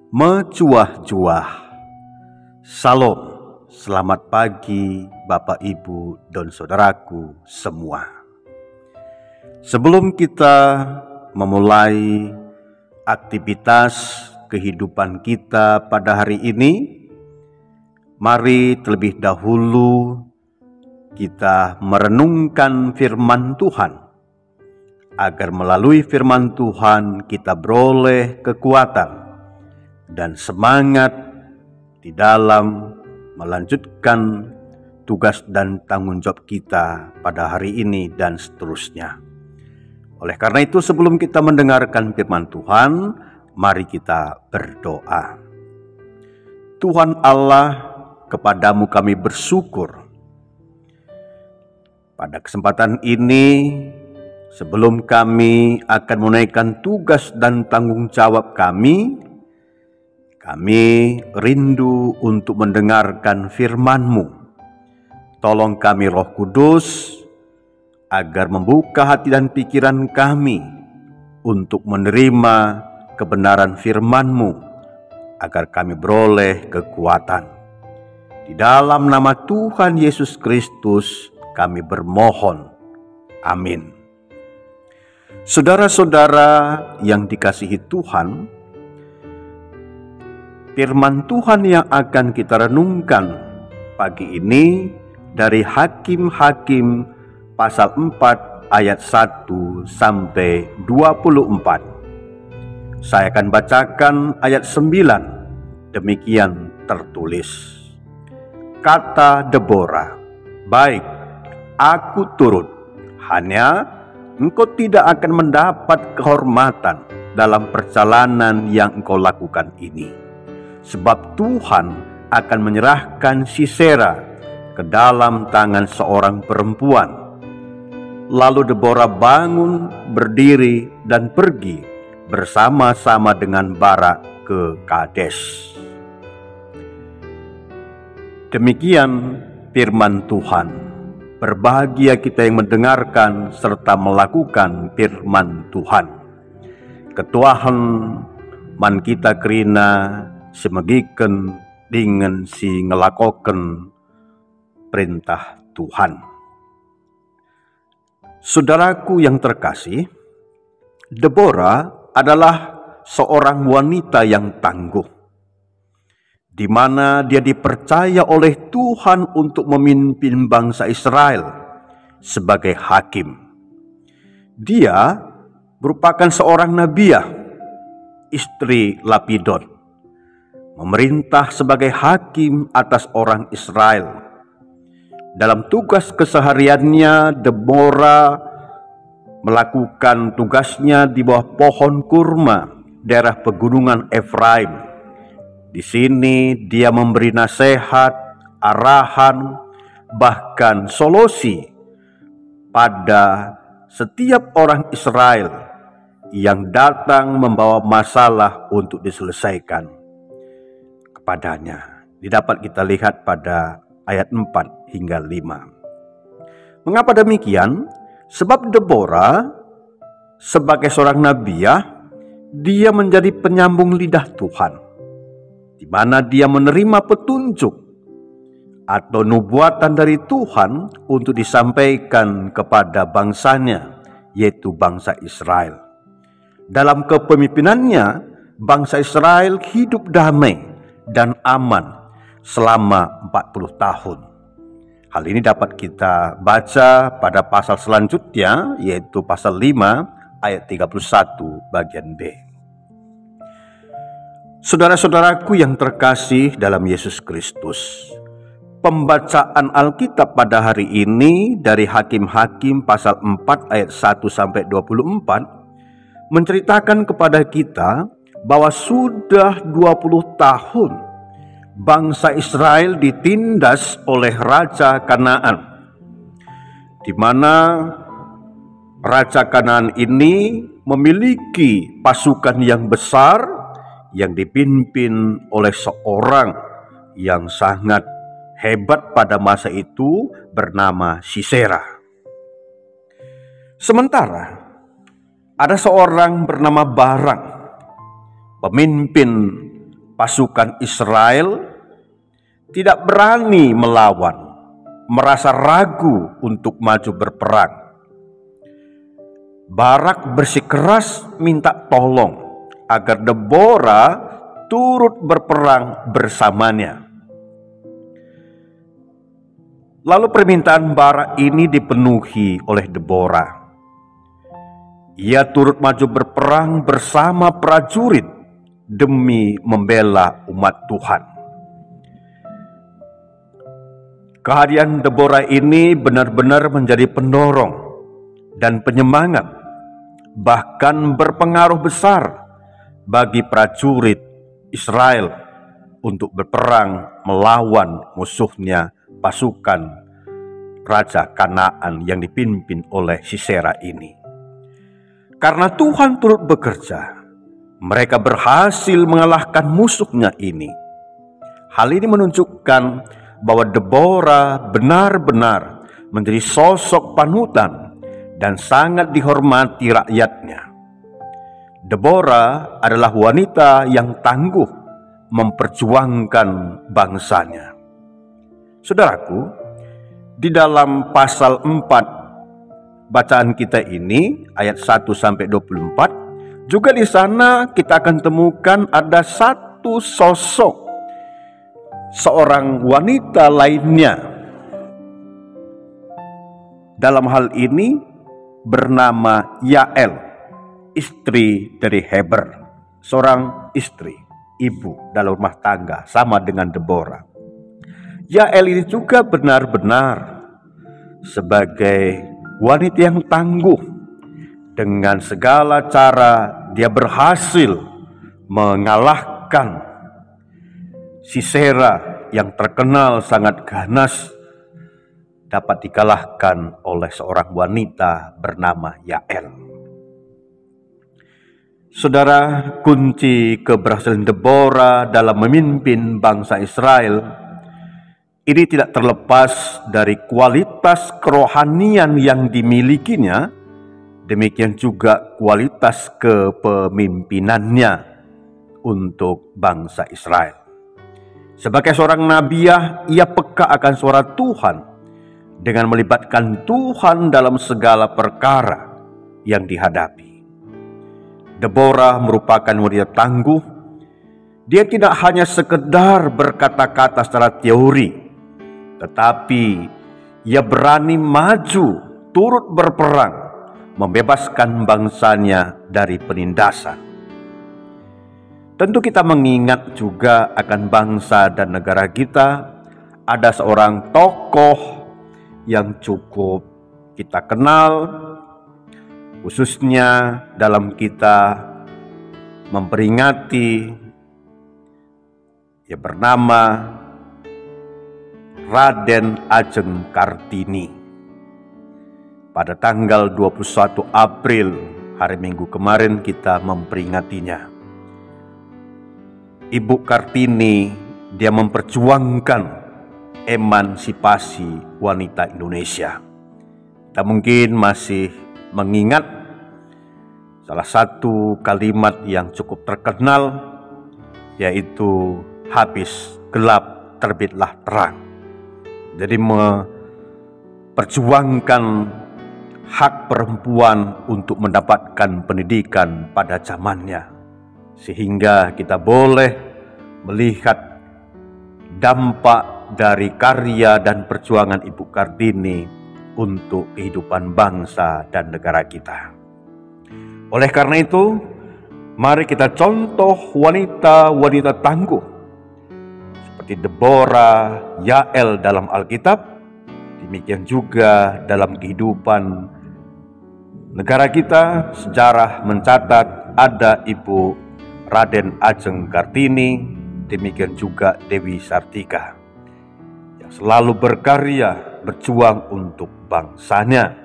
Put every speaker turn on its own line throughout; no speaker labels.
Mencuah-cuah. Salam, selamat pagi Bapak, Ibu, dan saudaraku semua. Sebelum kita memulai aktivitas kehidupan kita pada hari ini, mari terlebih dahulu kita merenungkan firman Tuhan, agar melalui firman Tuhan kita beroleh kekuatan dan semangat di dalam melanjutkan tugas dan tanggung jawab kita pada hari ini dan seterusnya. Oleh karena itu, sebelum kita mendengarkan firman Tuhan, mari kita berdoa. Tuhan Allah, kepadamu kami bersyukur. Pada kesempatan ini, sebelum kami akan menunaikan tugas dan tanggung jawab kami rindu untuk mendengarkan firman-Mu. Tolong kami Roh Kudus, agar membuka hati dan pikiran kami untuk menerima kebenaran firman-Mu, agar kami beroleh kekuatan. Di dalam nama Tuhan Yesus Kristus kami bermohon. Amin. Saudara-saudara yang dikasihi Tuhan, firman Tuhan yang akan kita renungkan pagi ini dari Hakim-Hakim pasal 4 ayat 1 sampai 24. Saya akan bacakan ayat 9. Demikian tertulis. Kata Deborah, "Baik, aku turut. Hanya engkau tidak akan mendapat kehormatan dalam perjalanan yang engkau lakukan ini. Sebab Tuhan akan menyerahkan Sisera ke dalam tangan seorang perempuan." Lalu Deborah bangun, berdiri, dan pergi bersama-sama dengan Barak ke Kades. Demikian firman Tuhan. Berbahagia kita yang mendengarkan serta melakukan firman Tuhan. Ketuahan man kita kerina semegiken dengan si ngelakoken perintah Tuhan. Saudaraku yang terkasih, Deborah adalah seorang wanita yang tangguh, di mana dia dipercaya oleh Tuhan untuk memimpin bangsa Israel sebagai hakim. Dia merupakan seorang nabiah, istri Lapidot, memerintah sebagai hakim atas orang Israel. Dalam tugas kesehariannya, Deborah melakukan tugasnya di bawah pohon kurma daerah pegunungan Efraim. Di sini dia memberi nasihat, arahan, bahkan solusi pada setiap orang Israel yang datang membawa masalah untuk diselesaikan padanya. Didapat kita lihat pada ayat 4 hingga 5. Mengapa demikian? Sebab Deborah sebagai seorang nabiah, dia menjadi penyambung lidah Tuhan, di mana dia menerima petunjuk atau nubuatan dari Tuhan untuk disampaikan kepada bangsanya, yaitu bangsa Israel. Dalam kepemimpinannya, bangsa Israel hidup damai dan aman selama 40 tahun. Hal ini dapat kita baca pada pasal selanjutnya, yaitu pasal 5 ayat 31 bagian B. Saudara-saudaraku yang terkasih dalam Yesus Kristus, pembacaan Alkitab pada hari ini dari Hakim-Hakim pasal 4 ayat 1 sampai 24 menceritakan kepada kita bahwa sudah 20 tahun bangsa Israel ditindas oleh Raja Kanaan, di mana Raja Kanaan ini memiliki pasukan yang besar yang dipimpin oleh seorang yang sangat hebat pada masa itu bernama Sisera. Sementara ada seorang bernama Barak, pemimpin pasukan Israel tidak berani melawan, merasa ragu untuk maju berperang. Barak bersikeras minta tolong agar Deborah turut berperang bersamanya. Lalu permintaan Barak ini dipenuhi oleh Deborah. Ia turut maju berperang bersama prajurit demi membela umat Tuhan. Kehadiran Deborah ini benar-benar menjadi pendorong dan penyemangat, bahkan berpengaruh besar bagi prajurit Israel untuk berperang melawan musuhnya, pasukan Raja Kanaan yang dipimpin oleh Sisera ini. Karena Tuhan turut bekerja, mereka berhasil mengalahkan musuhnya ini. Hal ini menunjukkan bahwa Deborah benar-benar menjadi sosok panutan dan sangat dihormati rakyatnya. Deborah adalah wanita yang tangguh memperjuangkan bangsanya. Saudaraku, di dalam pasal 4 bacaan kita ini, ayat 1-24, juga di sana kita akan temukan ada satu sosok, seorang wanita lainnya. Dalam hal ini bernama Yael, istri dari Heber, seorang istri, ibu dalam rumah tangga, sama dengan Deborah. Yael ini juga benar-benar sebagai wanita yang tangguh. Dengan segala cara dia berhasil mengalahkan Sisera yang terkenal sangat ganas, dapat dikalahkan oleh seorang wanita bernama Yael. Saudara, kunci keberhasilan Deborah dalam memimpin bangsa Israel ini tidak terlepas dari kualitas kerohanian yang dimilikinya, demikian juga kualitas kepemimpinannya untuk bangsa Israel. Sebagai seorang nabiah, ia peka akan suara Tuhan dengan melibatkan Tuhan dalam segala perkara yang dihadapi. Deborah merupakan wanita tangguh. Dia tidak hanya sekedar berkata-kata secara teori, tetapi ia berani maju, turut berperang, membebaskan bangsanya dari penindasan. Tentu kita mengingat juga akan bangsa dan negara kita. Ada seorang tokoh yang cukup kita kenal, khususnya dalam kita memperingati, yang bernama Raden Ajeng Kartini. Pada tanggal 21 April, hari Minggu kemarin, kita memperingatinya. Ibu Kartini, dia memperjuangkan emansipasi wanita Indonesia. Kita mungkin masih mengingat salah satu kalimat yang cukup terkenal, yaitu habis gelap terbitlah terang. Jadi memperjuangkan hak perempuan untuk mendapatkan pendidikan pada zamannya, sehingga kita boleh melihat dampak dari karya dan perjuangan Ibu Kartini untuk kehidupan bangsa dan negara kita. Oleh karena itu, mari kita contoh wanita-wanita tangguh seperti Deborah, Yael dalam Alkitab. Demikian juga dalam kehidupan negara kita, sejarah mencatat ada Ibu Raden Ajeng Kartini, demikian juga Dewi Sartika, yang selalu berkarya, berjuang untuk bangsanya.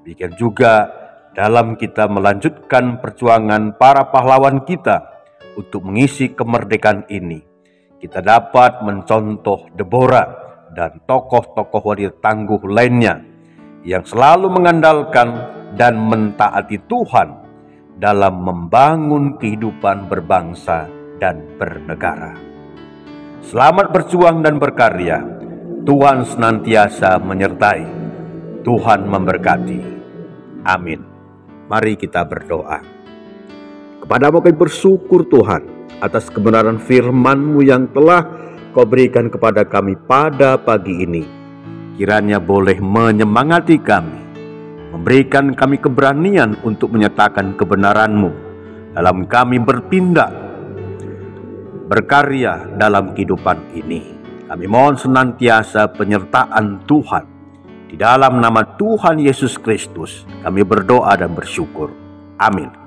Demikian juga dalam kita melanjutkan perjuangan para pahlawan kita untuk mengisi kemerdekaan ini, kita dapat mencontoh Deborah dan tokoh-tokoh wanita tangguh lainnya yang selalu mengandalkan dan mentaati Tuhan dalam membangun kehidupan berbangsa dan bernegara. Selamat berjuang dan berkarya. Tuhan senantiasa menyertai. Tuhan memberkati. Amin. Mari kita berdoa. Kepadamu kami bersyukur Tuhan atas kebenaran firman-Mu yang telah Kau berikan kepada kami pada pagi ini. Kiranya boleh menyemangati kami, memberikan kami keberanian untuk menyatakan kebenaran-Mu dalam kami bertindak, berkarya dalam kehidupan ini. Kami mohon senantiasa penyertaan Tuhan. Di dalam nama Tuhan Yesus Kristus kami berdoa dan bersyukur. Amin.